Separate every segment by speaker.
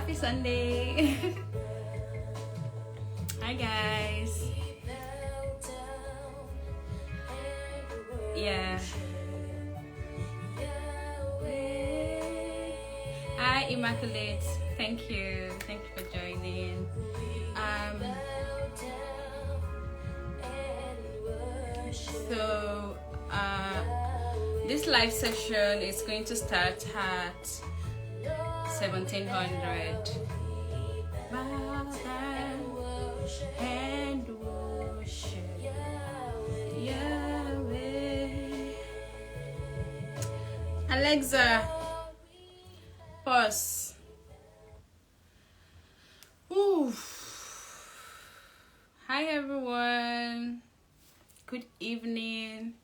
Speaker 1: Happy Sunday. Hi guys. Yeah. Hi Immaculate. Thank you for joining. So this live session is going to start at 1700. Bow down and worship Yahweh. Alexa, pause. Ooh. Hi everyone. Good evening.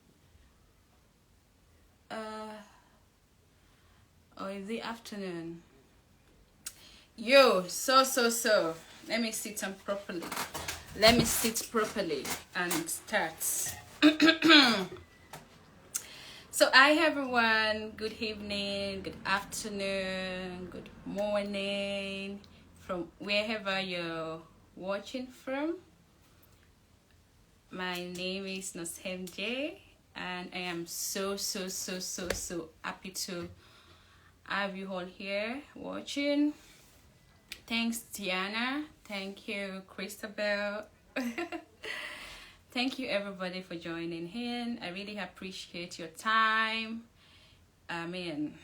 Speaker 1: Or is it afternoon? Yo, so let me sit properly. Let me sit properly and start. So hi everyone, good evening, good afternoon, good morning from wherever you're watching from. My name is Nosemj and I am so happy to have you all here watching. Thanks Tiana, thank you Christabel. Thank you everybody for joining in. I really appreciate your time. I mean,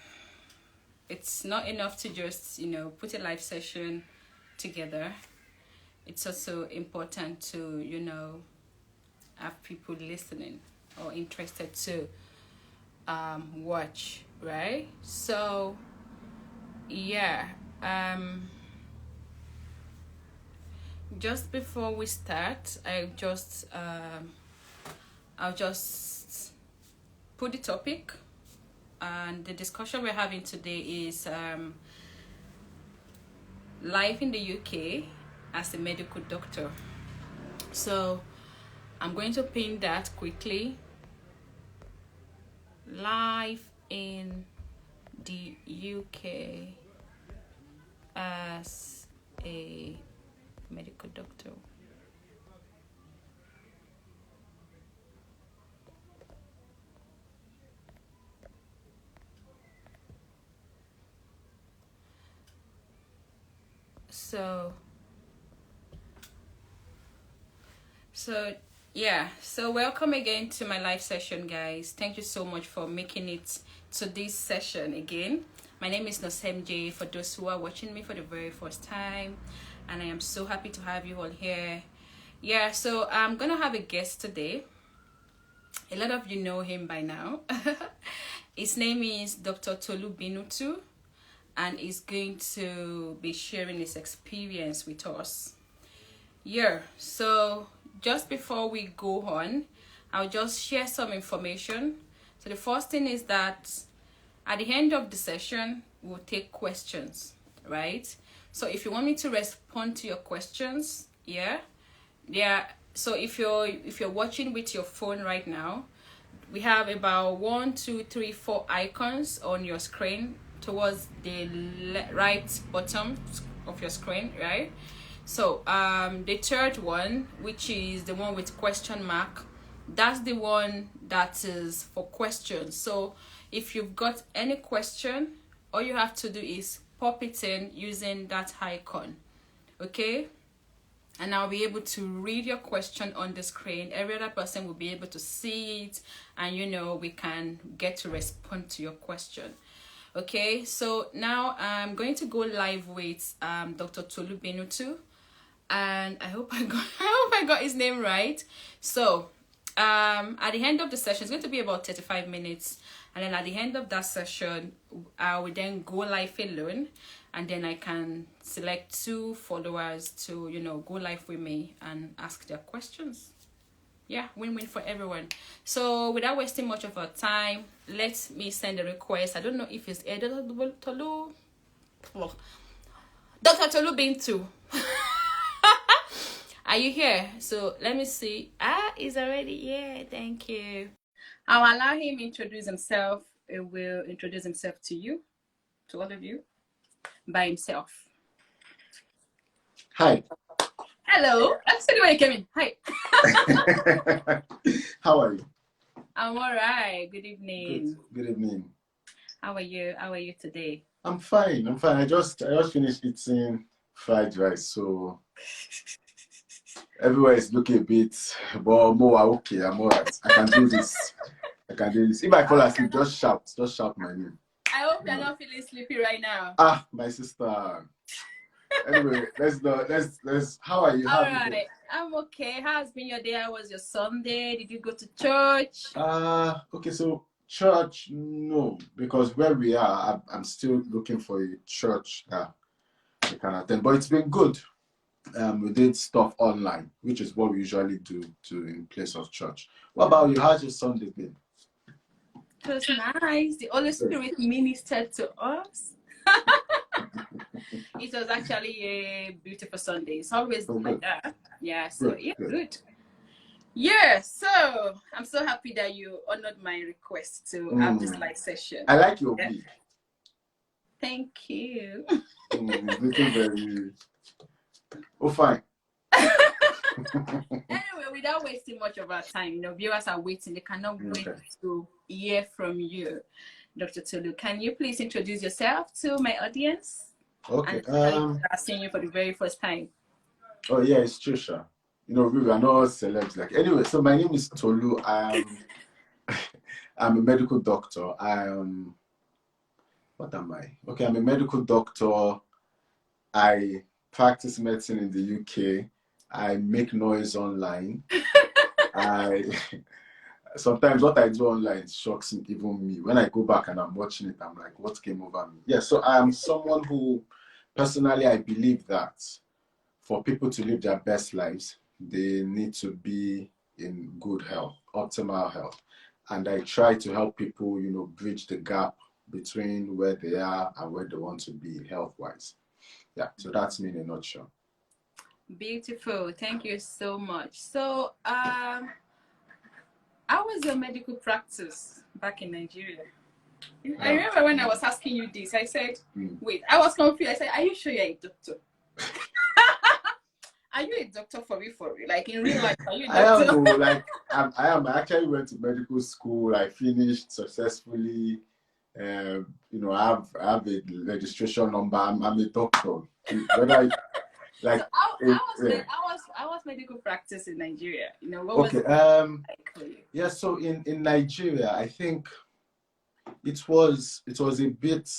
Speaker 1: it's not enough to just put a live session together. It's also important to have people listening or interested to watch, right? So yeah, just before we start, I'll just put the topic, and the discussion we're having today is life in the UK as a medical doctor. So I'm going to pin that quickly. Life in the UK as a medical doctor. So welcome again to my live session, guys. Thank you so much for making it to this session again. My name is Nosemj for those who are watching me for the very first time, and I am so happy to have you all here. Yeah, so I'm gonna have a guest today. A lot of you know him by now. His name is Dr. Tolu Binutu, and he's going to be sharing his experience with us. Yeah, so just before we go on, I'll just share some information. So the first thing is that at the end of the session, we'll take questions, right? So if you want me to respond to your questions, so if you're watching with your phone right now, we have about 1, 2, 3, 4 icons on your screen towards the right bottom of your screen, right? So the third one, which is the one with question mark, that's the one that is for questions. So if you've got any question, all you have to do is pop it in using that icon, okay? And I'll be able to read your question on the screen. Every other person will be able to see it, and we can get to respond to your question. Okay, so now I'm going to go live with Dr. Tolu Binutu, and I hope I got his name right. So at the end of the session, it's going to be about 35 minutes, and then at the end of that session, I will then go live alone, and then I can select 2 followers to go live with me and ask their questions. Yeah, win-win for everyone. So without wasting much of our time, let me send a request. I don't know if it's Dr. Tolu. Oh, Dr. Tolu Bintu. Are you here? So let me see. He's already here. Thank you. I'll allow him to introduce himself. He will introduce himself to you, to all of you, by himself.
Speaker 2: Hi.
Speaker 1: Hello. That's the way you came in. Hi.
Speaker 2: How are you?
Speaker 1: I'm all right. Good
Speaker 2: Good.
Speaker 1: evening.
Speaker 2: Good evening.
Speaker 1: How are you? How are you today?
Speaker 2: I'm fine. I'm fine. I just finished eating fried rice, so everywhere is looking a bit, but more okay. I'm alright. I can do this. I can do this. If I fall asleep, just shout. Just shout my name.
Speaker 1: I hope
Speaker 2: You
Speaker 1: you're
Speaker 2: know.
Speaker 1: not feeling sleepy right now.
Speaker 2: Ah, my sister. Anyway, let's. How are you?
Speaker 1: All
Speaker 2: How have you been?
Speaker 1: right. I'm okay. How's been your day? How was your Sunday? Did you go to church?
Speaker 2: Okay. So church, no, because where we are, I'm still looking for a church that we can attend. But it's been good. We did stuff online, which is what we usually do in place of church. What about you? How's your Sunday been?
Speaker 1: It was nice. The Holy
Speaker 2: Good.
Speaker 1: Spirit ministered to us. It was actually a beautiful Sunday. It's always
Speaker 2: Oh,
Speaker 1: like
Speaker 2: good.
Speaker 1: that. Yeah, so
Speaker 2: Good.
Speaker 1: yeah,
Speaker 2: Good.
Speaker 1: good. Yeah, so I'm so happy that you honored my request to have this live session.
Speaker 2: I like your
Speaker 1: Yeah.
Speaker 2: wig.
Speaker 1: Thank you.
Speaker 2: It's looking very. Oh, fine.
Speaker 1: Anyway, without wasting much of our time, viewers are waiting. They cannot wait
Speaker 2: Okay.
Speaker 1: to hear from you, Dr. Tolu. Can you please introduce yourself to my audience?
Speaker 2: Okay.
Speaker 1: And seeing you for the very first time.
Speaker 2: Oh yeah, it's Trisha. We are not celebs. Like anyway, so my name is Tolu. I'm a medical doctor. What am I? Okay, I'm a medical doctor. I practice medicine in the UK. I make noise online. I Sometimes what I do online shocks even me. When I go back and I'm watching it, I'm like, what came over me? Yeah, so I am someone who personally I believe that for people to live their best lives, they need to be in good health, optimal health. And I try to help people, bridge the gap between where they are and where they want to be health-wise. Yeah, so that's me in a nutshell.
Speaker 1: Beautiful. Thank you so much. So, how was your medical practice back in Nigeria? I remember when I was asking you this, I said, wait, I was confused. I said, are you sure you're a doctor? Are you a doctor for real? Like in real life, are you a doctor?
Speaker 2: I am. I actually went to medical school. I finished successfully. I have a registration number. I'm a doctor. Whether like
Speaker 1: so how was medical practice in Nigeria? What was
Speaker 2: okay.
Speaker 1: it like for you?
Speaker 2: Yeah. So in Nigeria, I think it was a bit.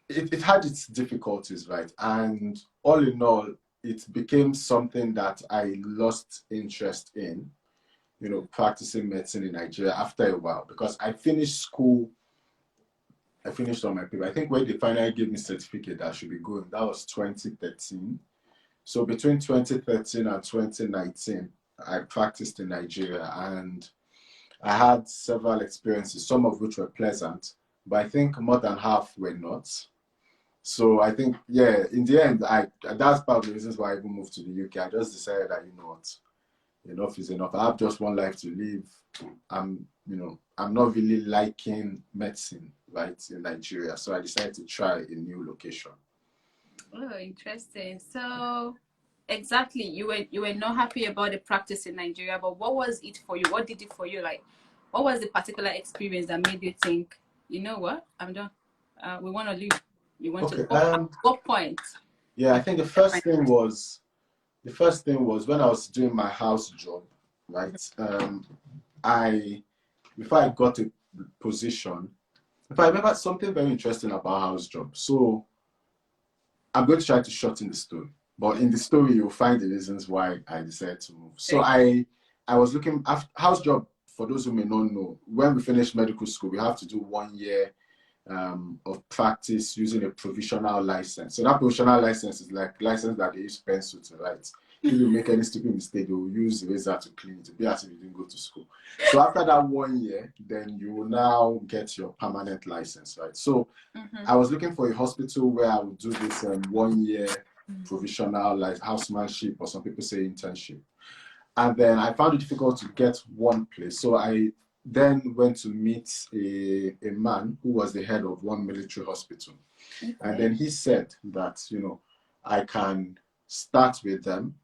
Speaker 2: It had its difficulties, right? And all in all, it became something that I lost interest in, practicing medicine in Nigeria after a while because I finished school. I finished all my paper. I think when they finally gave me certificate that I should be going, that was 2013. So between 2013 and 2019, I practiced in Nigeria and I had several experiences, some of which were pleasant, but I think more than half were not. So I think, yeah, in the end, that's part of the reasons why I even moved to the UK. I just decided that, what, enough is enough. I have just one life to live. I'm not really liking medicine, right, in Nigeria. So I decided to try a new location.
Speaker 1: Oh, interesting. So exactly, you were not happy about the practice in Nigeria, but what was it for you? What did it for you? Like, what was the particular experience that made you think, you know what, I'm done. We want to leave. You want
Speaker 2: Okay.
Speaker 1: to. At what point?
Speaker 2: Yeah, I think the first thing was when I was doing my house job, right? Before I got a position, if I remember something very interesting about house job. So I'm going to try to shorten the story, but in the story you'll find the reasons why I decided to move. So I was looking after house job. For those who may not know, when we finish medical school, we have to do 1 year of practice using a provisional license. So that provisional license is like license that they use pencil to write. If you make any stupid mistake, they will use razor to clean it to be as if you didn't go to school. So after that 1 year, then you will now get your permanent license, right? So I was looking for a hospital where I would do this 1 year provisional, like housemanship, or some people say internship. And then I found it difficult to get one place. So I then went to meet a man who was the head of one military hospital. Okay. And then he said that, I can start with them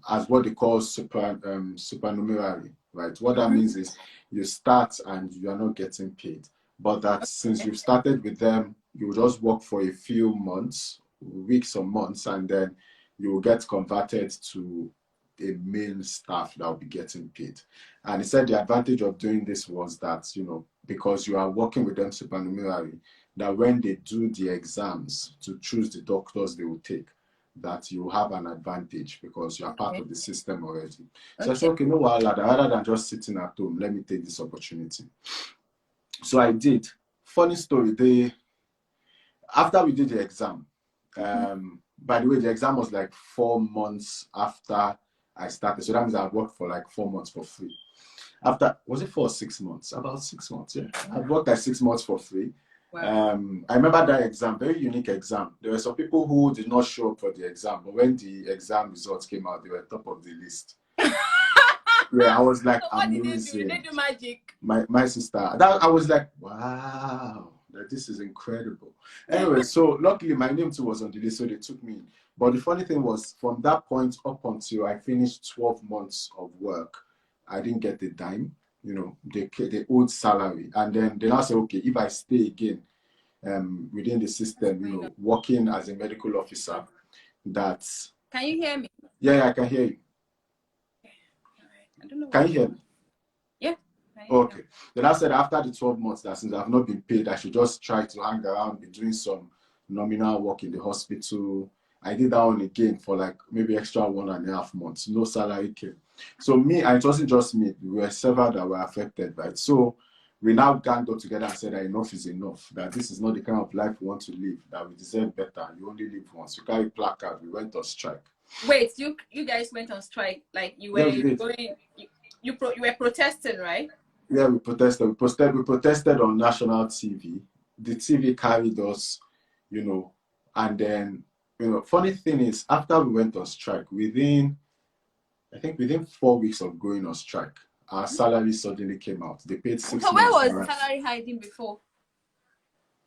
Speaker 2: as what they call supernumerary, right? What that means is you start and you are not getting paid, but that since you've started with them, you just work for a few months, weeks or months, and then you will get converted to a main staff that will be getting paid. And he said the advantage of doing this was that, you know, because you are working with them supernumerary, that when they do the exams to choose the doctors they will take, that you have an advantage because you are part of the system already. So I said, okay, no, well, rather than just sitting at home, let me take this opportunity. So I did. Funny story, after we did the exam, by the way, the exam was like 4 months after I started. So that means I worked for like 4 months for free. After, was it 4 or 6 months? About 6 months, yeah. I worked like 6 months for free. Wow. I remember that exam, very unique exam. There were some people who did not show up for the exam, but when the exam results came out, they were top of the list. Yeah, I was like, so what
Speaker 1: amazing. Did they do magic?
Speaker 2: My sister, I was like, wow, this is incredible. Anyway, so luckily my name too was on the list, so they took me in. But the funny thing was, from that point up until I finished 12 months of work, I didn't get a dime. You know, the old salary. And then they now say, okay, if I stay again within the system, you know, working as a medical officer, that's...
Speaker 1: Can you hear me?
Speaker 2: Yeah, I can hear you.
Speaker 1: I don't know.
Speaker 2: Can you hear me?
Speaker 1: Yeah.
Speaker 2: Okay. Then I said after the 12 months that since I've not been paid, I should just try to hang around, be doing some nominal work in the hospital. I did that one again for like maybe extra 1.5 months. No salary came. So me, and it wasn't just me, we were several that were affected, right? So we now ganged up together and said that enough is enough, that this is not the kind of life we want to live, that we deserve better. You only live once. You carry placard, we went on strike.
Speaker 1: Wait, you guys went on strike? Like you were going, you were protesting, right?
Speaker 2: Yeah, we protested. We protested on national TV. The TV carried us, you know, and then, you know, funny thing is, after we went on strike, I think within 4 weeks of going on strike, our salary suddenly came out. They paid 6 months.
Speaker 1: So where was salary hiding before?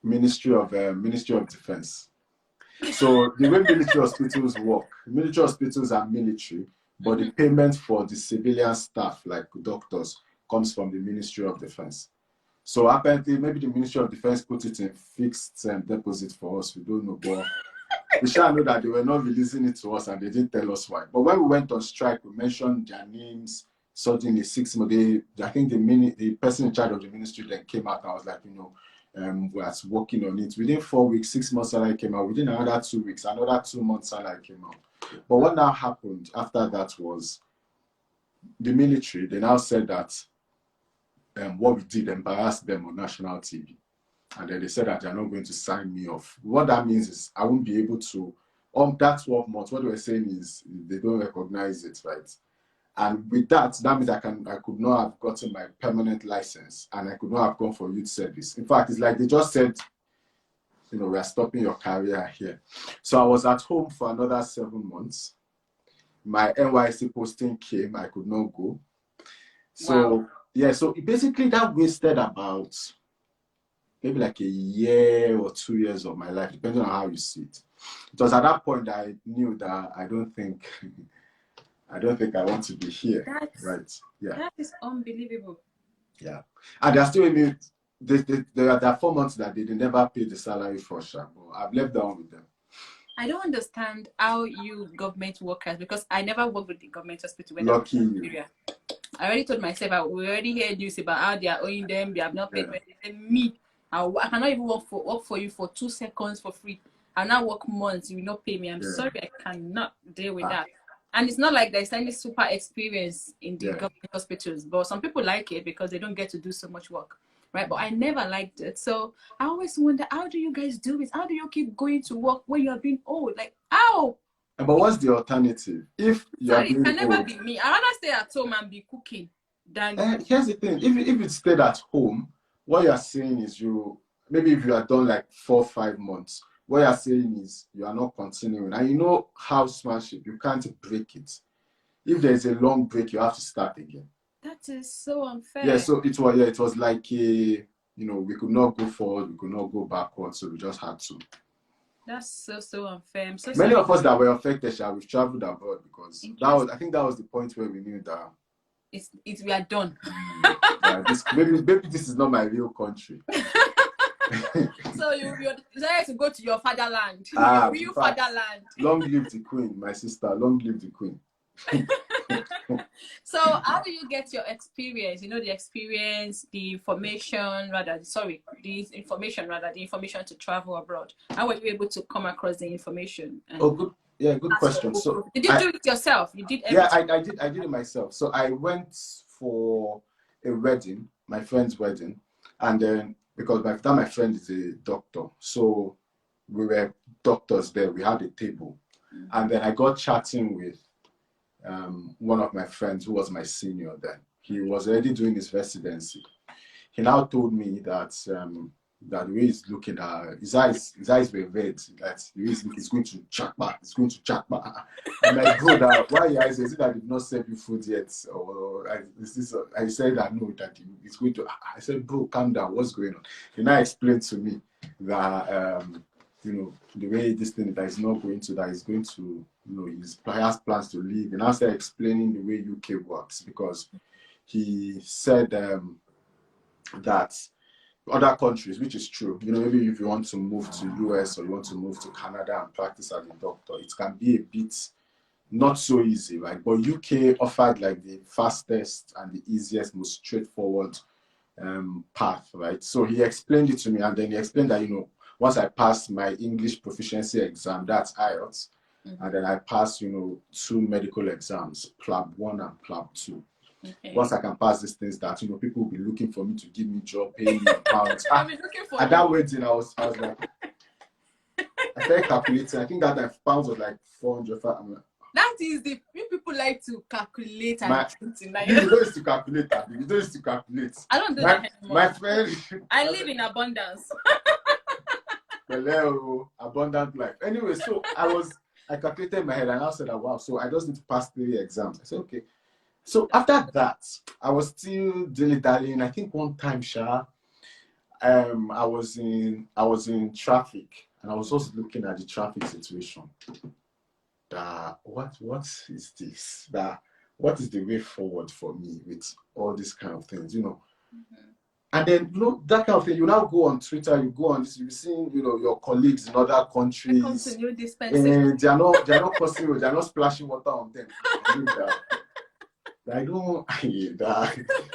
Speaker 2: Ministry of Defense. So the way military hospitals work, military hospitals are military, but the payment for the civilian staff, like doctors, comes from the Ministry of Defense. So apparently, maybe the Ministry of Defense put it in fixed deposit for us. We don't know, but we shall know that they were not releasing it to us and they didn't tell us why. But when we went on strike, we mentioned their names. Suddenly, 6 months, I think the person in charge of the ministry then came out and was like, you know, was working on it. Within 4 weeks, 6 months salary came out. Within another 2 weeks, another 2 months salary came out. But what now happened after that was the military, they now said that what we did embarrassed them on national TV. And then they said that they're not going to sign me off. What that means is I won't be able to, on that 12 months, what they were saying is they don't recognize it, right? And with that means I could not have gotten my permanent license and I could not have gone for youth service. In fact, it's like they just said, you know, we're stopping your career here. So I was at home for another 7 months. My NYC posting came, I could not go. So, wow. Yeah, so basically that wasted about maybe like a year or 2 years of my life, depending on how you see it. It was at that point that I knew that I don't think I want to be here. Right? Yeah.
Speaker 1: That is unbelievable.
Speaker 2: Yeah. And they're still in there are 4 months that they never paid the salary for sure. I've left down with them.
Speaker 1: I don't understand how you government workers, because I never worked with the government hospital when
Speaker 2: Lucky you.
Speaker 1: I already told myself, we already heard news about how they are owing them, they have not paid me. I cannot even work for you for 2 seconds for free. I'll not work months, you will not pay me. I'm sorry, I cannot deal with that. And it's not like there's any super experience in the government hospitals, but some people like it because they don't get to do so much work, right? But I never liked it. So I always wonder, how do you guys do it? How do you keep going to work when you are being old? Like, how?
Speaker 2: But what's the alternative? If you are being
Speaker 1: it can never
Speaker 2: old,
Speaker 1: be me. I'd rather stay at home and be cooking than...
Speaker 2: here's the thing. If you stayed at home, what you're saying is maybe if you are done like 4 or 5 months, what you're saying is you are not continuing. And you know housemanship, you can't break it. If there's a long break, you have to start again.
Speaker 1: That is so unfair.
Speaker 2: Yeah, so it was like we could not go forward, we could not go backward, so we just had to.
Speaker 1: That's so unfair. I'm so
Speaker 2: Many
Speaker 1: sorry.
Speaker 2: of us that were affected, we've traveled abroad because
Speaker 1: Interesting.
Speaker 2: I think that was the point where we knew that
Speaker 1: We are done.
Speaker 2: that maybe this is not my real country.
Speaker 1: So you decided to go to your fatherland,
Speaker 2: Ah,
Speaker 1: your real fatherland.
Speaker 2: long live the queen, my sister. Long live the queen.
Speaker 1: So how do you get your experience? The experience, the information to travel abroad. How were you able to come across the information? And
Speaker 2: Good. Yeah, good question. So
Speaker 1: did you do it yourself? You did everything?
Speaker 2: Yeah, I did it myself. So I went for a wedding, my friend's wedding, and then because my friend is a doctor, so we were doctors there. We had a table, and then I got chatting with one of my friends who was my senior then. He was already doing his residency. He now told me that that the way he's looking at his eyes were red. That the way he's going to chat back. He's going to chat back. I'm like, bro, why your eyes? Is it that I did not serve you food yet? Or is this? I said that no, that he's going to. I said, bro, calm down. What's going on? He now explained to me that the way this thing that is not going to, that is going to, he has plans to leave. And I started explaining the way UK works because he said that other countries, which is true, maybe if you want to move to US or you want to move to Canada and practice as a doctor, it can be a bit not so easy, right? But UK offered like the fastest and the easiest, most straightforward path, right? So he explained it to me, and then he explained that once I passed my English proficiency exam, that's IELTS, and then I passed 2 medical exams, PLAB 1 and PLAB 2. Okay. Once I can pass these things, that people will be looking for me to give me job, pay me pounds. At that wedding, I was like, I started calculating. I think that time pounds was like 400.
Speaker 1: That is the people like to calculate and
Speaker 2: you don't used to calculate that. You don't used to calculate.
Speaker 1: I don't do that anymore.
Speaker 2: My friend,
Speaker 1: I live in abundance.
Speaker 2: Hello, abundant life. Anyway, so I calculated in my head and I said, wow, so I just need to pass 3 exams. I said, okay. So after that, I was still dilly-dallying. I think one time, I was in traffic and I was just looking at the traffic situation. What is this? What is the way forward for me with all these kind of things, And then that kind of thing. You now go on Twitter, you go on this, you've seen your colleagues in other countries. And they're not cursing you, they're not splashing water on them. I don't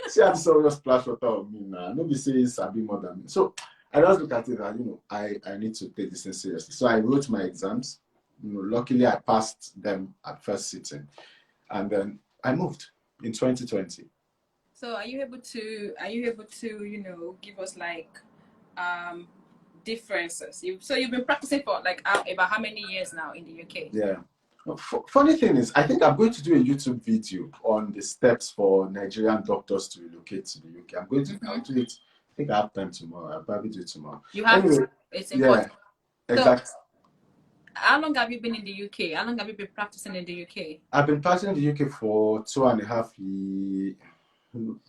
Speaker 2: see how this always splash water on me now. Nobody says I'll be more than me. So I just look at it and I need to take this thing seriously. So I wrote my exams. Luckily I passed them at first sitting. And then I moved in 2020.
Speaker 1: So are you able to give us like differences? So you've been practicing for like about how many years now in the UK?
Speaker 2: Yeah. Funny thing is, I think I'm going to do a YouTube video on the steps for Nigerian doctors to relocate to the UK. I'm going to I'll do it. I think I have time tomorrow. I'll probably do it tomorrow.
Speaker 1: You have it's important.
Speaker 2: Yeah, exactly.
Speaker 1: So, how long have you been in the UK? How long have you been practicing in the UK?
Speaker 2: I've been practicing in the UK for 2.5 years.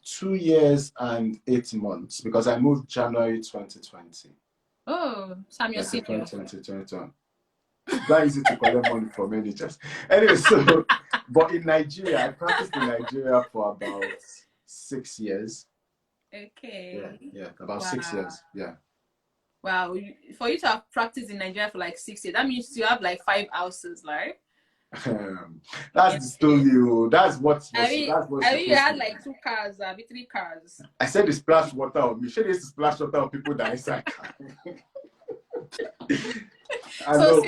Speaker 2: 2 years and 8 months because I moved January 2020.
Speaker 1: Oh, Samuel Senior.
Speaker 2: 2021. That easy to collect money from managers. Anyway, so but in Nigeria, I practiced in Nigeria for about 6 years.
Speaker 1: Okay.
Speaker 2: Yeah, about 6 years. Yeah.
Speaker 1: Wow, for you to have practiced in Nigeria for like 6 years, that means you have like 5 houses, right?
Speaker 2: That's the story. That's what.
Speaker 1: You had like 2 cars, 3 cars.
Speaker 2: I said the splash water on me. Should they splash water on people that inside?
Speaker 1: So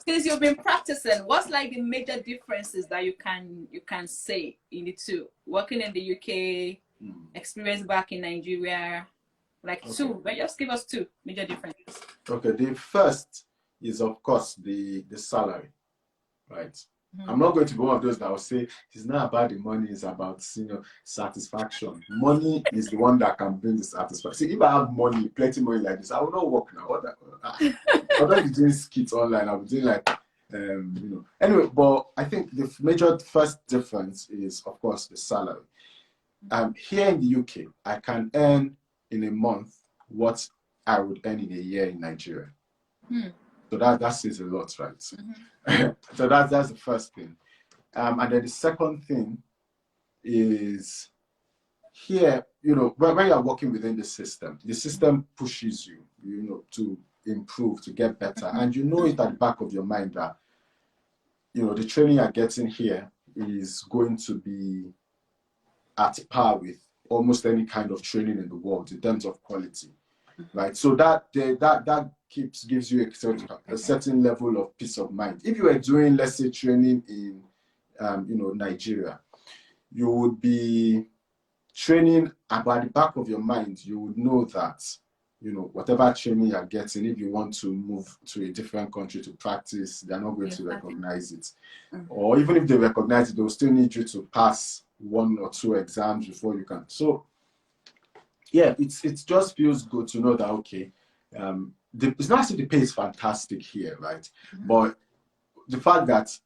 Speaker 1: since you've been practicing, what's like the major differences that you can say in the two? Working in the UK, experience back in Nigeria, like okay. 2. But just give us 2 major differences.
Speaker 2: Okay, the first is of course the salary, right? I'm not going to be one of those that will say it's not about the money, it's about satisfaction. Money is the one that can bring the satisfaction. See, if I have money, plenty money like this, I will not work now. I'll not be doing skits online. I'll be doing like Anyway, but I think the major first difference is of course the salary. Here in the UK, I can earn in a month what I would earn in a year in Nigeria. So that says a lot, right? So that's the first thing. And then the second thing is here, when you're working within the system pushes you, to improve, to get better. And you know it at the back of your mind that, the training you're getting here is going to be at par with almost any kind of training in the world in terms of quality, right? So that gives you a certain level of peace of mind. If you were doing, let's say, training in, Nigeria, you would be training, but at the back of your mind, you would know that, whatever training you're getting, if you want to move to a different country to practice, they're not going to recognize it. Or even if they recognize it, they'll still need you to pass 1 or 2 exams before you can. So, yeah, it just feels good to know that, okay, it's not as if the pay is fantastic here, right? But the fact that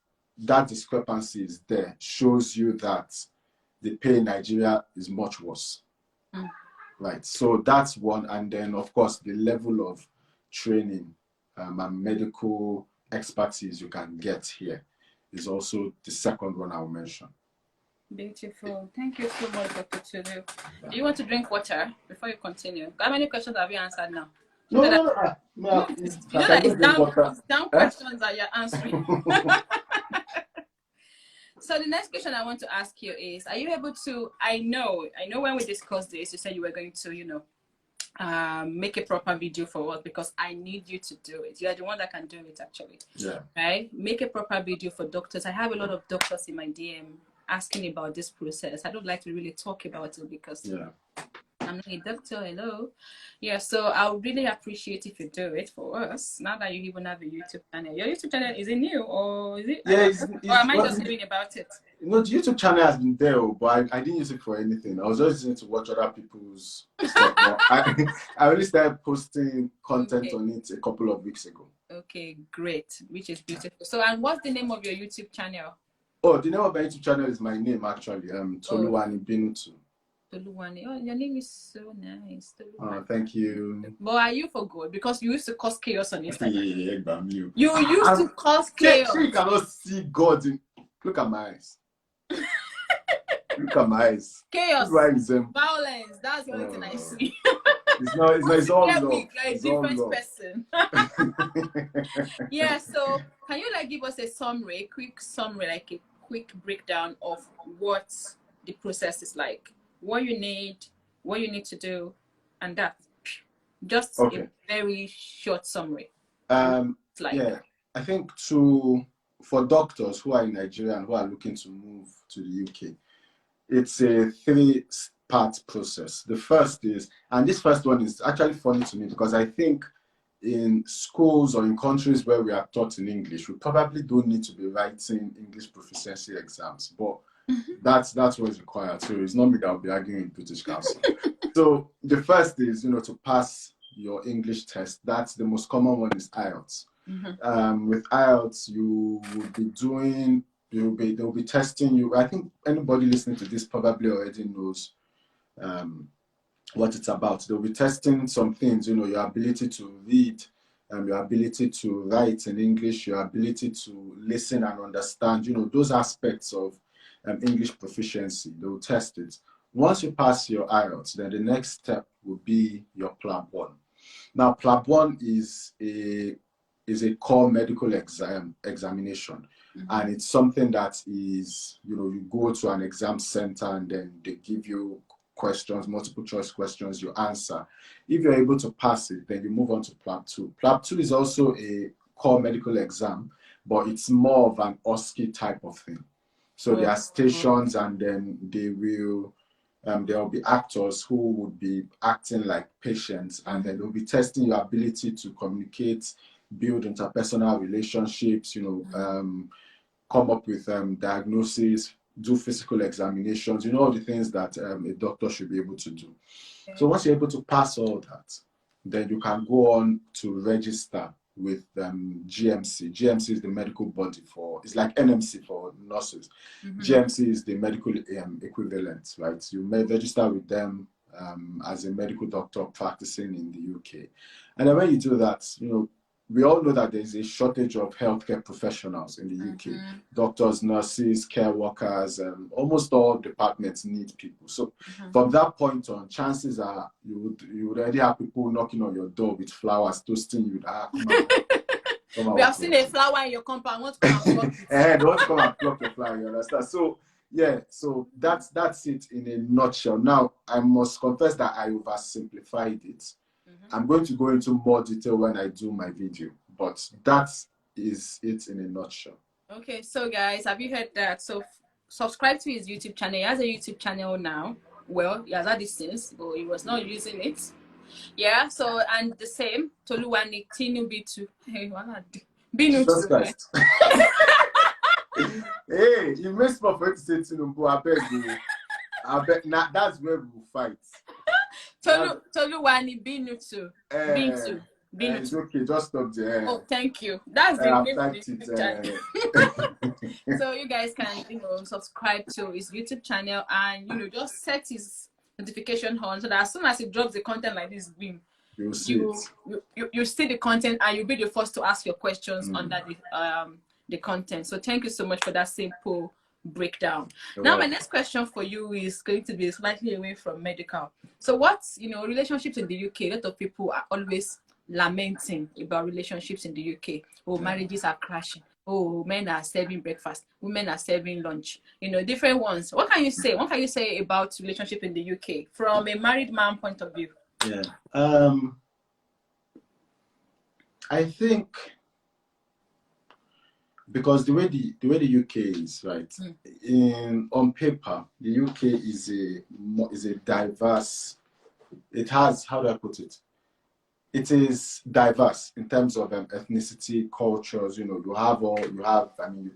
Speaker 2: discrepancy is there shows you that the pay in Nigeria is much worse. Right. So that's one. And then, of course, the level of training and medical expertise you can get here is also the second one I'll mention.
Speaker 1: Beautiful. Thank you so much, Dr. Tulu. Do you want to drink water before you continue? How many questions have you answered now?
Speaker 2: No.
Speaker 1: It's down questions that you're answering. So the next question I want to ask you is, are you able to, I know when we discussed this, you said you were going to, make a proper video for us because I need you to do it. You're the one that can do it, actually.
Speaker 2: Yeah.
Speaker 1: Right? Make a proper video for doctors. I have a lot of doctors in my DM asking about this process. I don't like to really talk about it because I'm not a doctor. Hello. Yeah, so I would really appreciate if you do it for us. Now that you even have a YouTube channel. Your YouTube channel, is it new or is it?
Speaker 2: Yeah,
Speaker 1: or am I just hearing about it?
Speaker 2: No, the YouTube channel has been there, but I didn't use it for anything. I was just using it to watch other people's stuff. I only started posting content on it a couple of weeks ago.
Speaker 1: Okay, great, which is beautiful. So, and what's the name of your YouTube channel?
Speaker 2: Oh, the name of my YouTube channel is my name, actually. Toluwani Binutu.
Speaker 1: Toluwani. Oh, your name is so nice. Toluwani.
Speaker 2: Oh, thank you.
Speaker 1: But are you for good? Because you used to cause chaos on Instagram.
Speaker 2: Yeah,
Speaker 1: you used to cause chaos.
Speaker 2: You cannot see God. Look at my eyes. Look at my eyes.
Speaker 1: Chaos. Violence. That's the only thing I see.
Speaker 2: It's all love.
Speaker 1: Like a different person. Yeah, so can you give us a quick summary, like a quick breakdown of what the process is like, what you need to do, and that. Just a very short summary.
Speaker 2: Yeah, I think for doctors who are in Nigeria and who are looking to move to the UK, it's a 3-part process. The first is, and this first one is actually funny to me because I think in schools or in countries where we are taught in English, we probably don't need to be writing English proficiency exams, but that's what's required. So it's not me that will be arguing in British Council. So the first is, to pass your English test. That's the most common one, is IELTS. With IELTS, they'll be testing you. I think anybody listening to this probably already knows what it's about. They'll be testing some things, your ability to read, your ability to write in English, your ability to listen and understand, those aspects of English proficiency. They'll test it. Once you pass your IELTS, then the next step will be your PLAB 1. Now, PLAB 1 is a core medical examination. And it's something that is, you go to an exam center and then they give you questions, multiple choice questions, you answer. If you're able to pass it, then you move on to PLAB 2. PLAB 2 is also a core medical exam, but it's more of an OSCE type of thing. So there are stations, and then there will be actors who would be acting like patients, and then they'll be testing your ability to communicate, build interpersonal relationships, come up with diagnoses, do physical examinations, all the things that a doctor should be able to do. So once you're able to pass all that, then you can go on to register with GMC. GMC is the medical body it's like NMC for nurses. GMC is the medical equivalent, right? You may register with them as a medical doctor practicing in the UK. And then when you do that, we all know that there's a shortage of healthcare professionals in the UK. Doctors, nurses, care workers, almost all departments need people. So from that point on, chances are you would already have people knocking on your door with flowers, toasting you.
Speaker 1: We have seen a flower in your compound. Want to come and pluck it?
Speaker 2: They want to come and pluck the flower, you understand? So yeah, so that's it in a nutshell. Now, I must confess that I oversimplified it. I'm going to go into more detail when I do my video, but that is it in a nutshell.
Speaker 1: Okay, so guys, have you heard that? So subscribe to his YouTube channel. He has a YouTube channel now. Well, he has had it since, but he was not using it. Yeah, so, and the same, Toluwani Tinu B2. Hey,
Speaker 2: Jesus Christ. Hey, you missed my friend to say Tinubu. I bet now that's where we will fight.
Speaker 1: Toluwani Binutu. Binutu.
Speaker 2: It's okay, just stop there.
Speaker 1: Oh, thank you. That's the name of
Speaker 2: the
Speaker 1: channel. So you guys can, subscribe to his YouTube channel and, just set his notification on so that as soon as he drops the content like this, you see the content and you'll be the first to ask your questions under the content. So thank you so much for that simple breakdown. Now my next question for you is going to be slightly away from medical. So what's relationships in the UK? A lot of people are always lamenting about relationships in the UK. Oh, marriages are crashing. Oh, men are serving breakfast, women are serving lunch, different ones. What can you say? What can you say about relationship in the UK from a married man point of view?
Speaker 2: Yeah. I think because the way the UK is, right, on paper, the UK is a diverse. It has, how do I put it? It is diverse in terms of ethnicity, cultures. You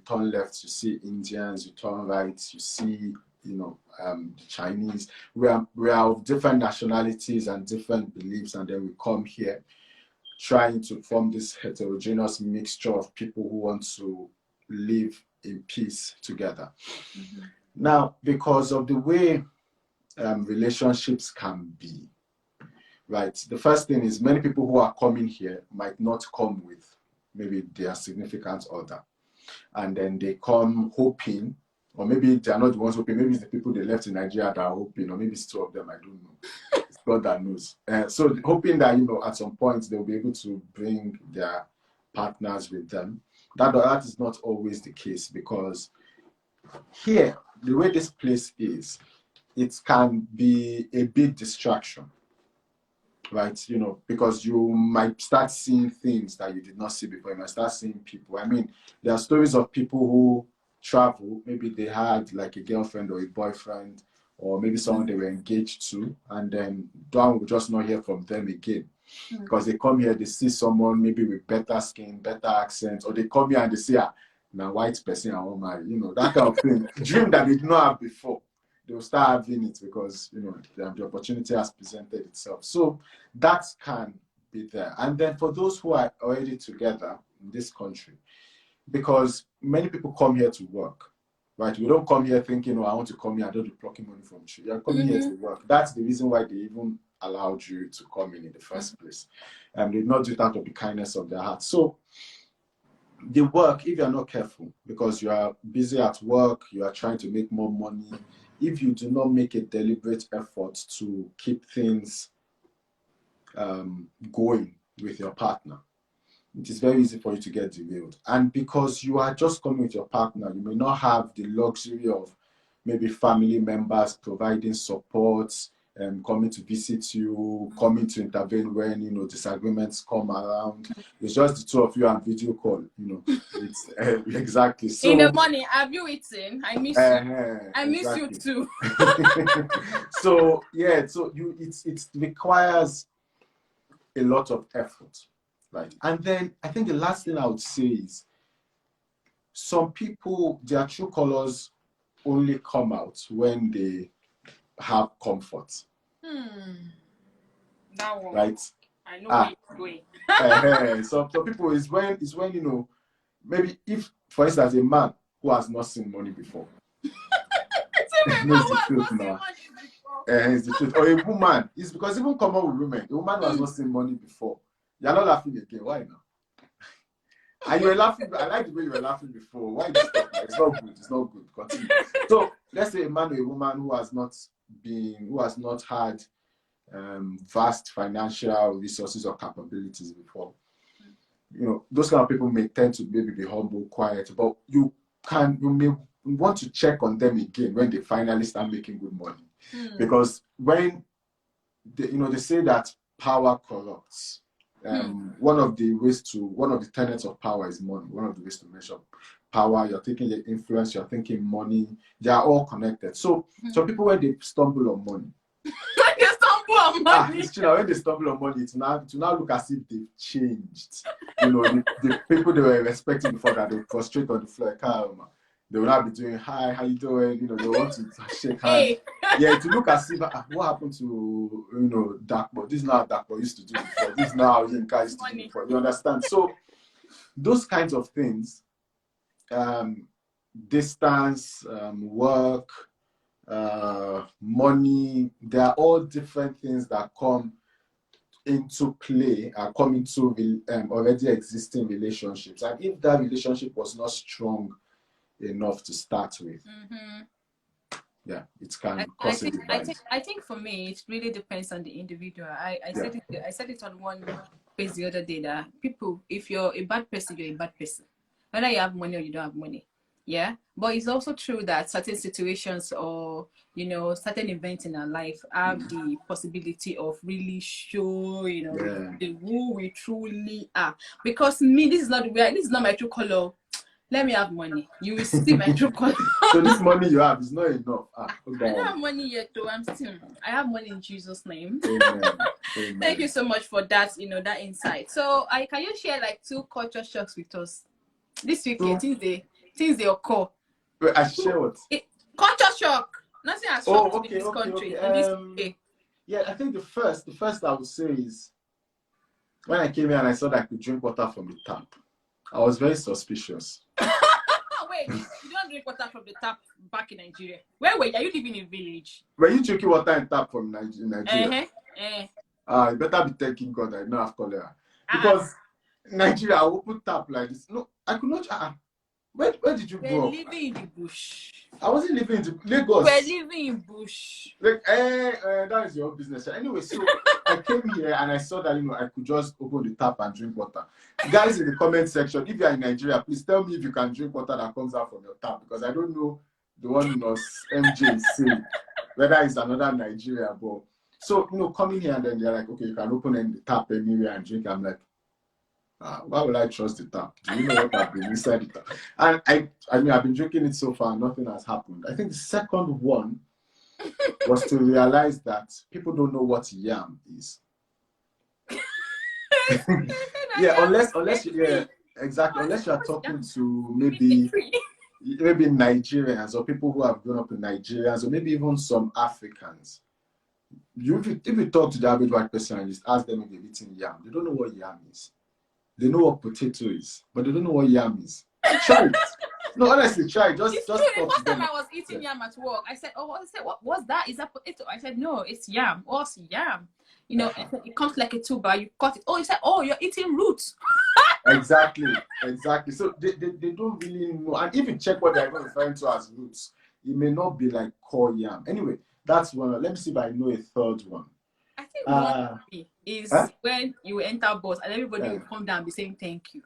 Speaker 2: turn left, you see Indians. You turn right, you see the Chinese. We are of different nationalities and different beliefs, and then we come here trying to form this heterogeneous mixture of people who want to live in peace together. Now, because of the way relationships can be, right, the first thing is many people who are coming here might not come with maybe their significant other, and then they come hoping, or maybe they are not the ones hoping, maybe it's the people they left in Nigeria that are hoping, or maybe it's two of them, I don't know. It's God that knows. So hoping that at some point they'll be able to bring their partners with them. That is not always the case, because here, the way this place is, it can be a big distraction. Right, because you might start seeing things that you did not see before. You might start seeing people. I mean, there are stories of people who travel. Maybe they had like a girlfriend or a boyfriend, or maybe someone they were engaged to, and then Dawn will just not hear from them again. Because they come here, they see someone maybe with better skin, better accent, or they come here and they say, now white person I want marry, that kind of thing. Dream that they did not have before. They'll start having it because the opportunity has presented itself. So that can be there. And then for those who are already together in this country, because many people come here to work, right? We don't come here thinking, I want to come here, I don't be plucking money from tree. You're coming here to work. That's the reason why they even allowed you to come in the first place. They did not do it out of the kindness of their heart. So the work, if you're not careful, because you are busy at work, you are trying to make more money, if you do not make a deliberate effort to keep things going with your partner, it is very easy for you to get derailed. And because you are just coming with your partner, you may not have the luxury of maybe family members providing support, coming to visit you, coming to intervene when disagreements come around. It's just the two of you on video call. It's exactly. So
Speaker 1: in the morning, have you eaten? I miss you. I miss you too.
Speaker 2: So yeah, so it requires a lot of effort, right? And then I think the last thing I would say is some people, their true colors only come out when they have comfort.
Speaker 1: That one.
Speaker 2: Right?
Speaker 1: I know where you're going.
Speaker 2: So people is when maybe if, for instance, a man who has not seen money before. It's the truth. Or a woman, it's because even common with women, a woman who has not seen money before. You're not laughing again. Why now? And you were laughing. I like the way you were laughing before. Why did you stop? It's not good. It's not good. Continue. So let's say a man or a woman who has not had vast financial resources or capabilities before. Those kind of people may tend to maybe be humble, quiet, but you may want to check on them again when they finally start making good money. Because when they say that power corrupts. One of the tenets of power is money. One of the ways to measure power, you're thinking the influence, you're thinking money, they are all connected. So some people, when they stumble on money, when they stumble on money, to now look as if they've changed. The people they were respecting before that, they prostrate on the floor, they will not be doing, hi, how you doing? They want to shake hands. Yeah, to look as if, what happened to, Darkbo? This is not Darkbo used to do before. This is not how Yinka used to do before. You understand? So, those kinds of things, distance, work, money, they are all different things that come into play, come into already existing relationships. And if that relationship was not strong enough to start with, yeah, it can cause a divide.
Speaker 1: I think for me, it really depends on the individual. I said it on one page the other day that people, if you're a bad person, you're a bad person. Whether you have money or you don't have money. Yeah. But it's also true that certain situations or, certain events in our life have the possibility of really showing, who we truly are. Because this is not my true color. Let me have money. You will see my true color.
Speaker 2: So this money you have is not enough.
Speaker 1: I don't have money yet, though. I have money in Jesus' name.
Speaker 2: Amen. Amen.
Speaker 1: Thank you so much for that, that insight. So, can you share like 2 culture shocks with us this weekend? Things they occur.
Speaker 2: Wait, I share what?
Speaker 1: Culture shock. Nothing has shocked in this country.
Speaker 2: Yeah, I think the first I would say is when I came here and I saw that I could drink water from the tap. I was very suspicious.
Speaker 1: Wait, you don't drink water from the tap back in Nigeria? Where are you living in a village?
Speaker 2: Were you drinking water in tap from Nigeria? You better be thanking God I don't have cholera. Because Nigeria, I open tap like this. No, I could not. Where did you go?
Speaker 1: We're living in the bush.
Speaker 2: I wasn't living in Lagos.
Speaker 1: We're living in bush.
Speaker 2: That is your business. Anyway, so I came here and I saw that I could just open the tap and drink water. Guys in the comment section, if you are in Nigeria, please tell me if you can drink water that comes out from your tap, because I don't know the one MJ is saying, whether it's another Nigeria. But so coming here and then they're like, okay, you can open the tap anywhere and drink. I'm like, why would I trust the tap? Do you know what I've been inside the tap? And I've been drinking it so far, nothing has happened. I think the second one was to realize that people don't know what yam is. Yeah, unless unless you are talking to maybe Nigerians or people who have grown up in Nigerians or maybe even some Africans. If you talk to the average white person and just ask them if they've eaten yam, they don't know what yam is. They know what potato is, but they don't know what yam is. Try it. No, honestly, try it. Just
Speaker 1: true. The first time I was eating yam at work, I said, what's that? Is that potato? I said, no, it's yam. What's yam? It comes like a tuber. You cut it. Oh, you said, you're eating roots.
Speaker 2: Exactly. So they don't really know. And if you check what they're referring to as roots, it may not be like core yam. Anyway, that's one. Let me see if I know a third one.
Speaker 1: I think one is when you enter bus and everybody will come down and be saying thank you.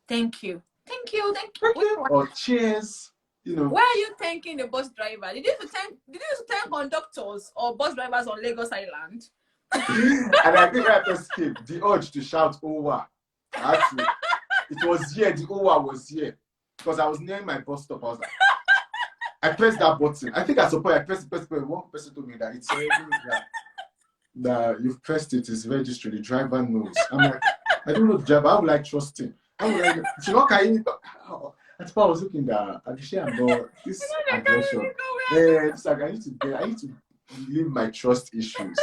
Speaker 1: Thank you. Thank you. Thank you.
Speaker 2: Or cheers.
Speaker 1: Why are you thanking the bus driver? Did you thank conductors or bus drivers on Lagos Island?
Speaker 2: And I think I just came the urge to shout "Owa." Actually, it was here. The Owa was here because I was near my bus stop. I was like, I pressed that button. I think at some point I pressed the button. One person told me that it's already that you've pressed it. It's registered. The driver knows. I'm like, I don't know the driver. How will I trust him? How will I? She's not carrying it. That's why I was looking at. I'm not this aggression. I need to leave my trust issues.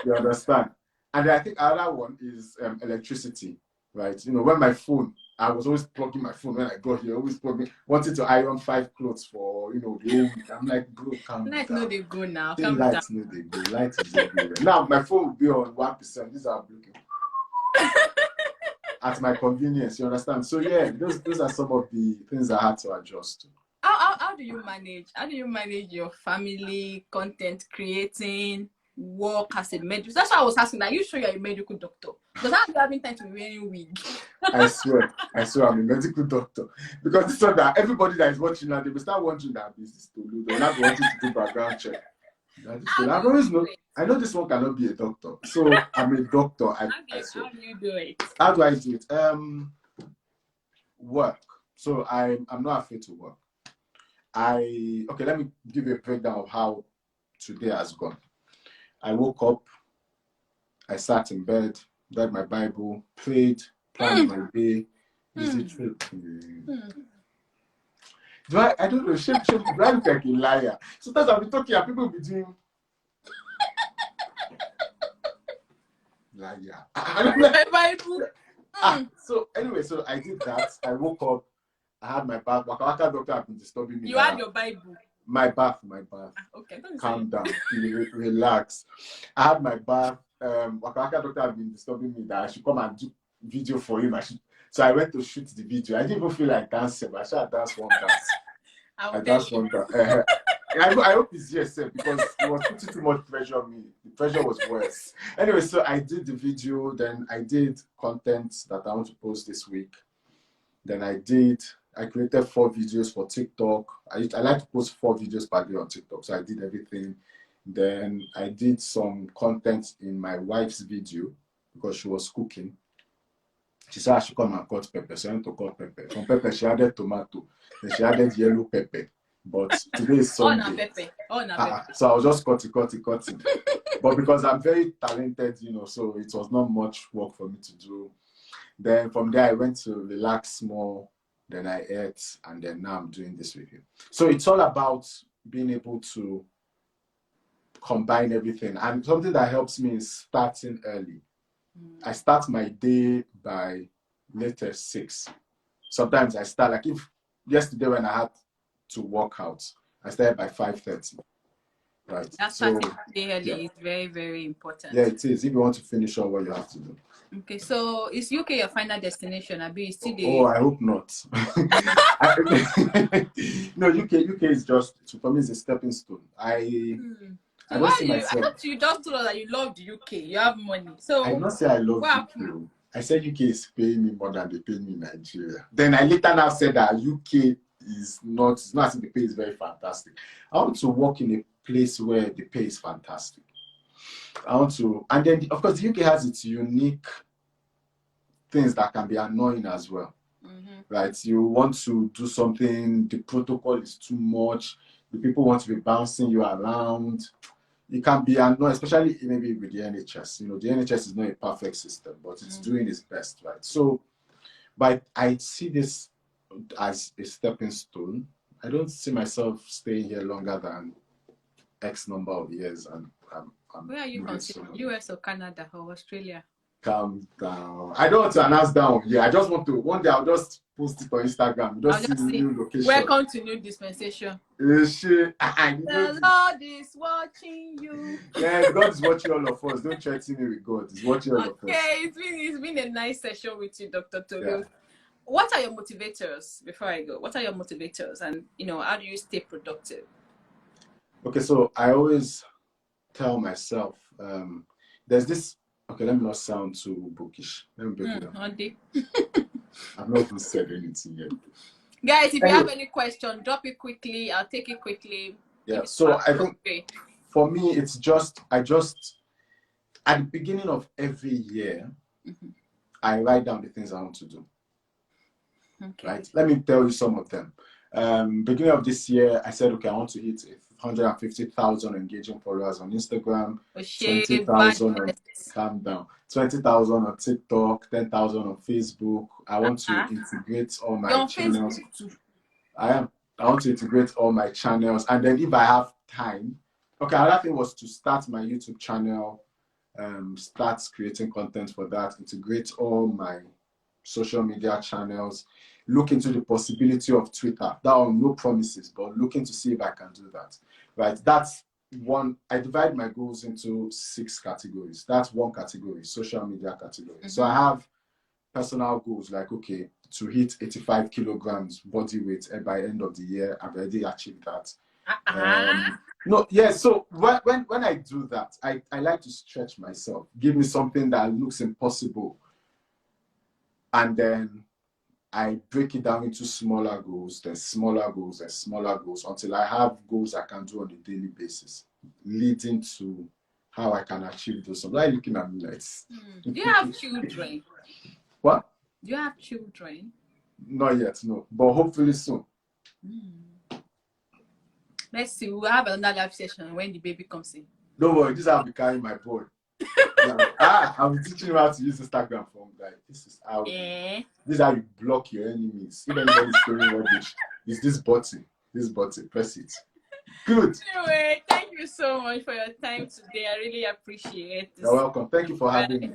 Speaker 2: You understand? And I think another one is electricity, right? When my phone, I was always plugging my phone when I got here, always plugging, wanted to iron 5 clothes for, the whole week. I'm like, bro, calm down.
Speaker 1: Lights know they go now.
Speaker 2: Lights know they go. Light is everywhere. Now, my phone will be on 1%. This is how I'm looking. at my convenience. You understand? So yeah, those are some of the things I had to adjust to.
Speaker 1: How do you manage? How do you manage your family, content creating, work as a medical? That's why I was asking. Are you sure you're a medical doctor? Because how are you having time to be wearing wig?
Speaker 2: I swear, I'm a medical doctor. Because this one that everybody that is watching now, they will start wondering that this is Tolu. They'll not be wanting to do background check. I've always known. I know this one cannot be a doctor, so I'm a doctor. I swear.
Speaker 1: How do you do it?
Speaker 2: How do I do it? Work. So I'm not afraid to work. Okay, let me give you a breakdown of how today has gone. I woke up, I sat in bed, read my Bible, prayed, planned my day. Is it true? I don't know, shame, do I look like a liar? Sometimes I'll be talking and people will be doing liar.
Speaker 1: My Bible.
Speaker 2: So anyway, so I did that. I woke up, I had my bath. Waka Waka doctor had been disturbing me.
Speaker 1: You had your Bible.
Speaker 2: My bath.
Speaker 1: Okay.
Speaker 2: Calm down. Relax. I had my bath. Waka Waka doctor had been disturbing me that I should come and do video for him. So I went to shoot the video. I didn't even feel like dancing, but I should have danced one dance. I danced one dance. I hope it's yes, because it was putting too much pressure on me. The pressure was worse. Anyway, so I did the video. Then I did content that I want to post this week. Then I created 4 videos for TikTok. I like to post 4 videos per day on TikTok. So I did everything. Then I did some content in my wife's video because she was cooking. She said I should come and cut pepper. So I went to cut pepper. From pepper, she added tomato. Then she added yellow pepper. But today is Sunday. So I was just cutting. But because I'm very talented, so it was not much work for me to do. Then from there, I went to relax more. Then I ate, and then now I'm doing this review. So it's all about being able to combine everything. And something that helps me is starting early. I start my day by latest 6. Sometimes I start, like if yesterday when I had to work out, I started by 5:30. Right.
Speaker 1: That's starting day early is very, very important.
Speaker 2: Yeah, it is. If you want to finish all what you have to do.
Speaker 1: Okay, so is UK your final destination? Abi, still
Speaker 2: Oh, I hope not. No, UK is just, for me, it's a stepping stone.
Speaker 1: So I thought you just told us that you love the UK. You have money. So
Speaker 2: I not say I love UK. I said UK is paying me more than they pay me in Nigeria. Then I later now said that UK is not, it's not as if the pay is very fantastic. I want to work in a place where the pay is fantastic. And then of course the UK has its unique things that can be annoying as well. Right? You want to do something, the protocol is too much, the people want to be bouncing you around. It can be annoying, especially maybe with the NHS. The NHS is not a perfect system, but it's doing its best, right? So, but I see this as a stepping stone. I don't see myself staying here longer than X number of years.
Speaker 1: Where are you considering? US or Canada or Australia?
Speaker 2: Calm down. I don't want to announce that one. Yeah, I just want to. One day I'll just post it on Instagram. Just see the new location.
Speaker 1: Welcome to new dispensation.
Speaker 2: The
Speaker 1: Lord is watching you.
Speaker 2: Yeah, God is watching all of us. Don't try to me with God. He's watching all of us.
Speaker 1: Okay, it's been a nice session with you, Dr. Tolu. Yeah. What are your motivators? Before I go, what are your motivators, and how do you stay productive?
Speaker 2: Okay, so I always tell myself, there's this. Okay, let me not sound too bookish. Let me break it down. I've not even said anything yet.
Speaker 1: Guys, if you have any question, drop it quickly. I'll take it quickly.
Speaker 2: Yeah, so I think for me, it's just, at the beginning of every year, I write down the things I want to do. Okay. Right? Let me tell you some of them. Beginning of this year, I said, okay, I want to hit 150,000 engaging followers on Instagram, 20,000 on, calm down, 20,000 on TikTok, 10,000 on Facebook. I want to integrate all my channels. I want to integrate all my channels, and then if I have time, okay, another thing was to start my YouTube channel, start creating content for that, integrate all my social media channels, look into the possibility of Twitter. That are no promises, but looking to see if I can do that. Right? That's one. I divide my goals into 6 categories. That's one category, social media category. So I have personal goals, like, okay, to hit 85 kilograms body weight and by end of the year, I've already achieved that. No, yeah, so when I do that, I like to stretch myself. Give me something that looks impossible. And then I break it down into smaller goals, then smaller goals, then smaller goals, until I have goals I can do on a daily basis, leading to how I can achieve those. So, like looking at me like,
Speaker 1: Do you have children?
Speaker 2: What?
Speaker 1: Do you have children?
Speaker 2: Not yet, no. But hopefully soon.
Speaker 1: Let's see. We'll have another live session when the baby comes in.
Speaker 2: Don't worry, this is how I'll be carrying my boy. I'll be teaching him how to use Instagram from like this is how this is how you block your enemies. If anybody's throwing rubbish, it's this button. This button, press it. Good.
Speaker 1: Anyway, thank you so much for your time today. I really appreciate this.
Speaker 2: You're welcome. Thank you for having me.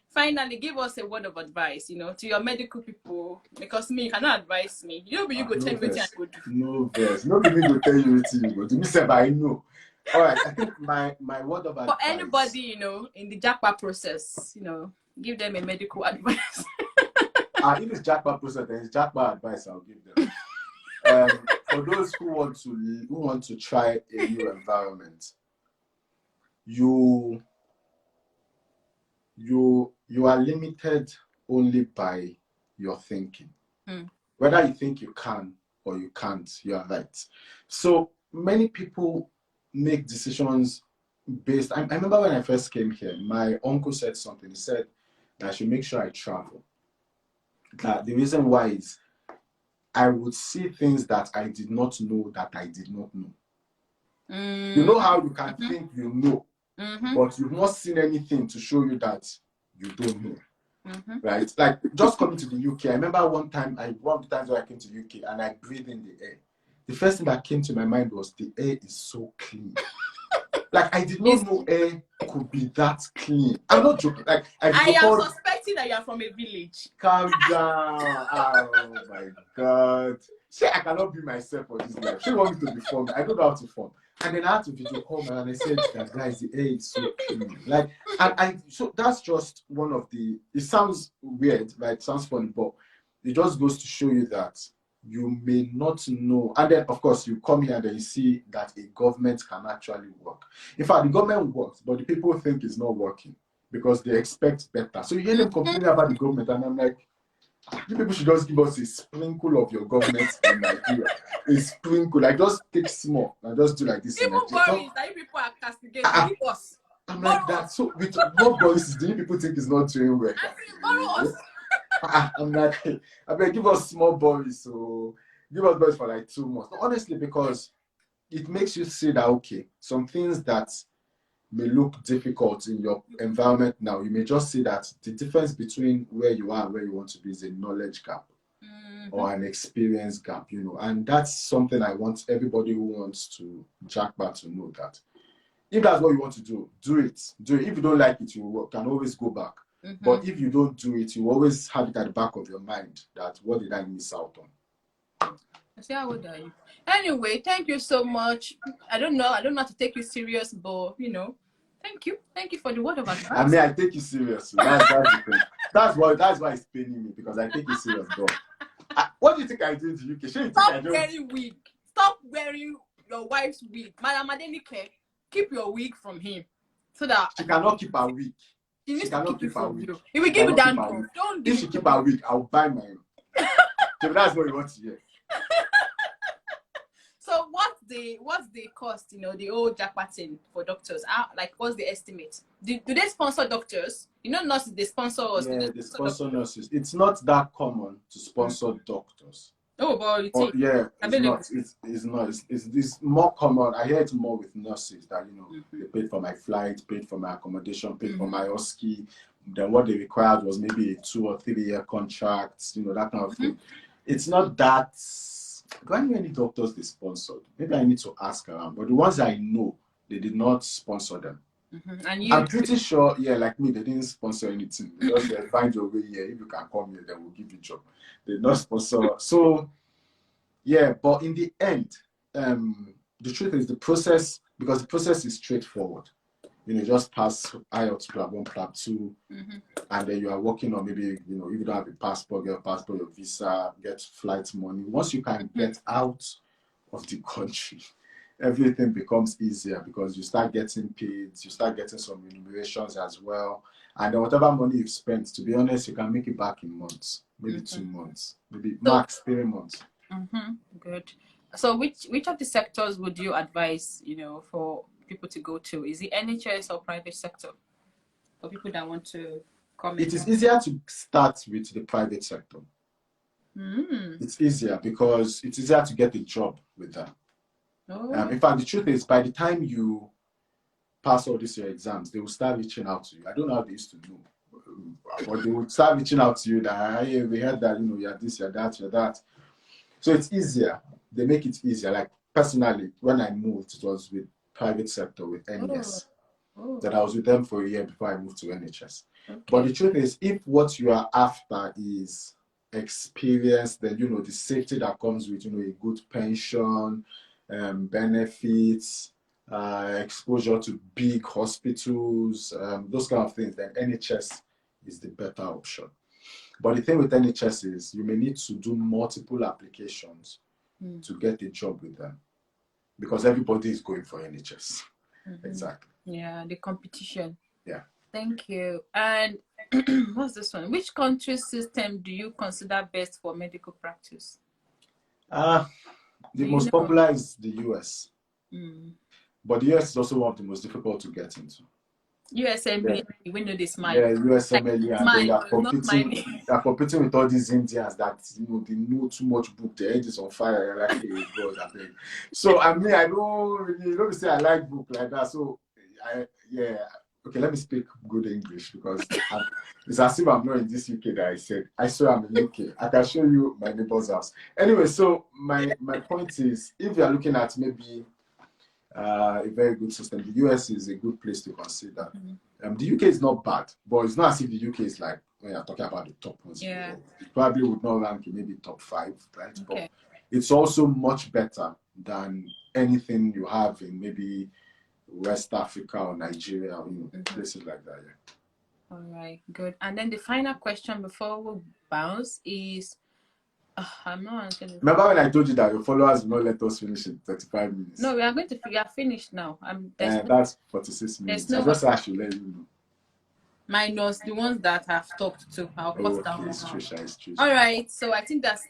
Speaker 1: Finally, give us a word of advice, to your medical people, because me, you cannot advise me. You go tell me what I go do.
Speaker 2: No verse. Nobody go tell you what you go do. Me say, I know. All right, I think my word of advice.
Speaker 1: For anybody, in the jackpot process, give them a medical advice.
Speaker 2: If it's jackpot process, then it's jackpot advice I'll give them. For those who want to try a new environment, you are limited only by your thinking. Whether you think you can or you can't, you are right. So many people make decisions based. I remember when I first came here, my uncle said something. He said that I should make sure I travel. That the reason why is I would see things that I did not know that I did not know. You know how you can think you know, but you've not seen anything to show you that you don't know. Right? Like just coming to the UK, I remember one of the times when I came to the UK and I breathed in the air. The first thing that came to my mind was the air is so clean. Like I did not know air could be that clean. I'm not joking. Like
Speaker 1: I am suspecting that you are from a village.
Speaker 2: Calm down. Oh my God. See, I cannot be myself for this life. She wants me to be formed. I don't know how to form. And then I had to video call her and I said that guys, the air is so clean. Like, so that's just one of the. It sounds weird, right? It sounds funny, but it just goes to show you that you may not know. And then, of course, you come here and then you see that a government can actually work. In fact, the government works, but the people think it's not working because they expect better. So you hear them complaining about the government, and I'm like, you people should just give us a sprinkle of your government in Nigeria. A sprinkle. Like, just take small and just do like this.
Speaker 1: Even Boris, that you people are castigating. Give us.
Speaker 2: I'm like that. So, with what Boris, do you people think is not doing well?
Speaker 1: Borrow us.
Speaker 2: I'm like, I mean, give us small Boris, so give us Boris for like 2 months. No, honestly, because it makes you see that, okay, some things that may look difficult in your environment now, you may just see that the difference between where you are and where you want to be is a knowledge gap or an experience gap, and that's something I want everybody who wants to jackpot to know that if that's what you want to do, do it. Do it. If you don't like it, you can always go back. But if you don't do it, you always have it at the back of your mind that what did I miss out on?
Speaker 1: I say, how old are you? Anyway, thank you so much. I don't know how to take you serious, but thank you. Thank you for the word of advice.
Speaker 2: I mean, I take you serious. That's the thing. That's why it's paining me, because I take you serious, bro. What do you think I do in the UK?
Speaker 1: Stop wearing wig. Stop wearing your wife's wig. Madam Adenike, keep your wig from him. So that
Speaker 2: she cannot keep her wig.
Speaker 1: She cannot keep her wig. If we give it down, don't.
Speaker 2: If she keep her wig, I'll buy my own. So that's what you want to hear.
Speaker 1: So what's the cost? The old jackpotting for doctors. What's the estimate? Do they sponsor doctors? Nurses, they sponsor us.
Speaker 2: Yeah, they sponsor nurses. It's not that common to sponsor doctors.
Speaker 1: Oh, but
Speaker 2: yeah, it's not. It's more common. I hear it more with nurses that they paid for my flight, paid for my accommodation, paid for my OSCE. Then what they required was maybe a 2 or 3 year contract. That kind of thing. It's not that. Do I know any doctors they sponsored? Maybe I need to ask around. But the ones I know, they did not sponsor them.
Speaker 1: And
Speaker 2: I'm pretty sure, like me, they didn't sponsor anything. They just said, find your way here. If you can come here, then we'll give you a job. They did not sponsor. So, but in the end, the truth is the process, because the process is straightforward. you know, just pass IELTS Prep 1, Prep 2,
Speaker 1: Mm-hmm.
Speaker 2: and then you are working on maybe, you know, if you don't have a passport, get a passport, your visa, get flight money. Once you can get out of the country, everything becomes easier because you start getting paid, you start getting some remunerations as well. And then whatever money you've spent, to be honest, you can make it back in months, maybe 2 months, maybe
Speaker 1: So,
Speaker 2: max 3 months.
Speaker 1: good. So which of the sectors would you advise, you know, for people to go to? Is it NHS or private sector? For people that want to come
Speaker 2: It
Speaker 1: in.
Speaker 2: is easier to start with the private sector.
Speaker 1: Mm.
Speaker 2: It's easier because it's easier to get a job with them.
Speaker 1: Oh.
Speaker 2: In fact, the truth is, by the time you pass all these your exams, they will start reaching out to you. I don't know how they used to do, but they will start reaching out to you that, hey, we heard that, you know, you're this, you're that, you're that. So it's easier. They make it easier. Like personally, when I moved, it was with private sector, with NES.
Speaker 1: Oh.
Speaker 2: That I was with them for a year before I moved to NHS.
Speaker 1: Okay.
Speaker 2: But the truth is, if what you are after is experience, then, you know, the safety that comes with, you know, a good pension, benefits, exposure to big hospitals, those kind of things, then NHS is the better option. But the thing with NHS is you may need to do multiple applications to get a job with them because everybody is going for NHS. Exactly.
Speaker 1: Yeah, the competition.
Speaker 2: Yeah.
Speaker 1: Thank you. And what's this one? Which country's system do you consider best for medical practice?
Speaker 2: The most popular is the US. But the US is also one of the most difficult to get into.
Speaker 1: USMLE, we know this smile.
Speaker 2: Yeah, USMLE, and then
Speaker 1: you're
Speaker 2: competing with all these Indians that, you know, they know too much book, their head is on fire. Like, hey, God, I think. So I mean, I don't really, let me say I like book like that. So okay, let me speak good English because it's as if I'm not in this UK that I said. I swear I'm in UK. I can show you my neighbor's house. Anyway, so my point is, if you're looking at maybe a very good system, the US is a good place to consider. The UK is not bad, but it's not as if the UK is like, when you're talking about the top ones, it probably would not rank in maybe top 5, right?
Speaker 1: Okay.
Speaker 2: But it's also much better than anything you have in maybe West Africa or Nigeria, or, you know, places like that. Yeah.
Speaker 1: All right, good. And then the final question before we bounce is, I'm not answering.
Speaker 2: Remember when I told you that your followers will not let us finish in 35 minutes?
Speaker 1: No, we are going to figure finished now.
Speaker 2: That's 46 minutes. I just I should let you know.
Speaker 1: Minus the ones that have talked to. I'll cut down.
Speaker 2: It's true.
Speaker 1: All right, so I think that's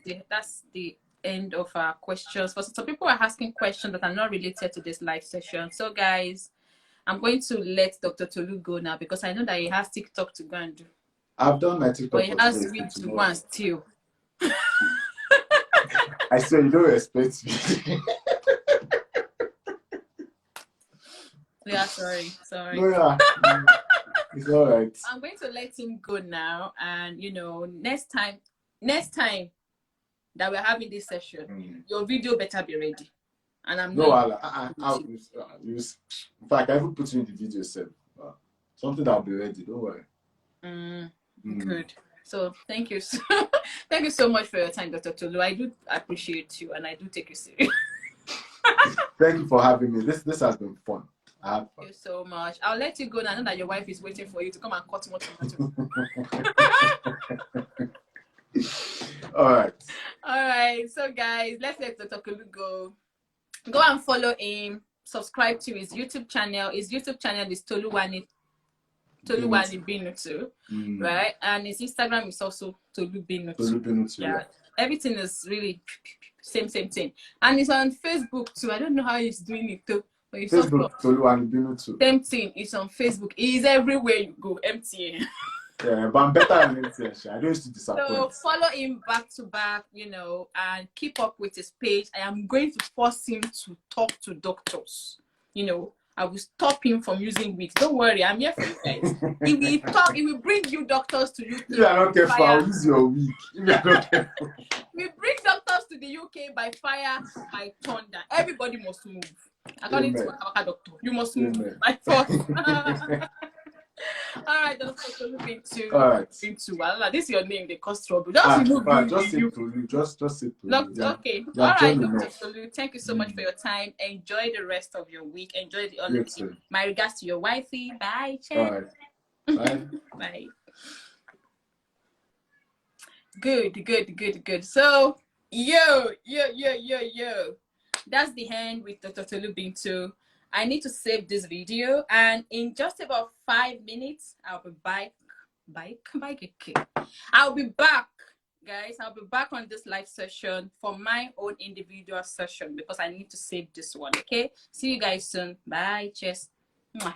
Speaker 1: the end of our questions. For some people are asking questions that are not related to this live session. So guys, I'm going to let Dr. Tolu go now because I know that he has TikTok to go and do.
Speaker 2: I've done my TikTok.
Speaker 1: But he has me to go and steal.
Speaker 2: I swear you don't respect me.
Speaker 1: Yeah, sorry.
Speaker 2: No, yeah. It's all right.
Speaker 1: I'm going to let him go now, and you know, next time that we're having this session, your video better be ready. And I'm
Speaker 2: I'll use. In fact, I even put you in the video set. Something that'll be ready. Don't worry.
Speaker 1: Good. So thank you. Thank you so much for your time, Dr. Tolu. I do appreciate you, and I do take you serious.
Speaker 2: Thank you for having me. This has been fun.
Speaker 1: Thank you so much. I'll let you go now. I know that your wife is waiting for you to come and cut more tomato.
Speaker 2: All
Speaker 1: right. So guys, let's let Dr. Tolu go. Go and follow him. Subscribe to his YouTube channel. His YouTube channel is Toluwani Binutu, right? And his Instagram is also Tolu Binutu. Yeah. Everything is really same thing. And it's on Facebook too. I don't know how he's doing it too. But it's
Speaker 2: Facebook, Toluwani Binutu.
Speaker 1: Same thing. It's on Facebook. He's everywhere you go. MTN.
Speaker 2: Yeah, but I'm better than MTN. I don't used to disappoint.
Speaker 1: So follow him back to back, you know, and keep up with his page. I am going to force him to talk to doctors. You know, I will stop him from using wigs. Don't worry, I'm here for you guys. He will bring you doctors to UK.
Speaker 2: If you are not careful, I'll use your wig. If you are not careful.
Speaker 1: We bring doctors to the UK by fire, by thunder. Everybody must move. According to our doctor, you must move by force. All right, Dr. Lubintu.
Speaker 2: All right.
Speaker 1: Lubintu. This is your name. They cause trouble. Just
Speaker 2: Just say Tolu. Just say Tolu. Yeah.
Speaker 1: Okay.
Speaker 2: You
Speaker 1: All
Speaker 2: have
Speaker 1: right,
Speaker 2: done
Speaker 1: Dr.
Speaker 2: enough.
Speaker 1: Tolu. Thank you so much for your time. Enjoy the rest of your week. Enjoy the
Speaker 2: You
Speaker 1: holiday.
Speaker 2: too.
Speaker 1: My regards to your wifey. Bye.
Speaker 2: All right. Bye.
Speaker 1: Bye. Good. So, yo. That's the end with Dr. Tolu Bintu. I need to save this video, and in just about 5 minutes, I'll be back. I'll be back, guys. I'll be back on this live session for my own individual session because I need to save this one. Okay. See you guys soon. Bye. Cheers. Mwah.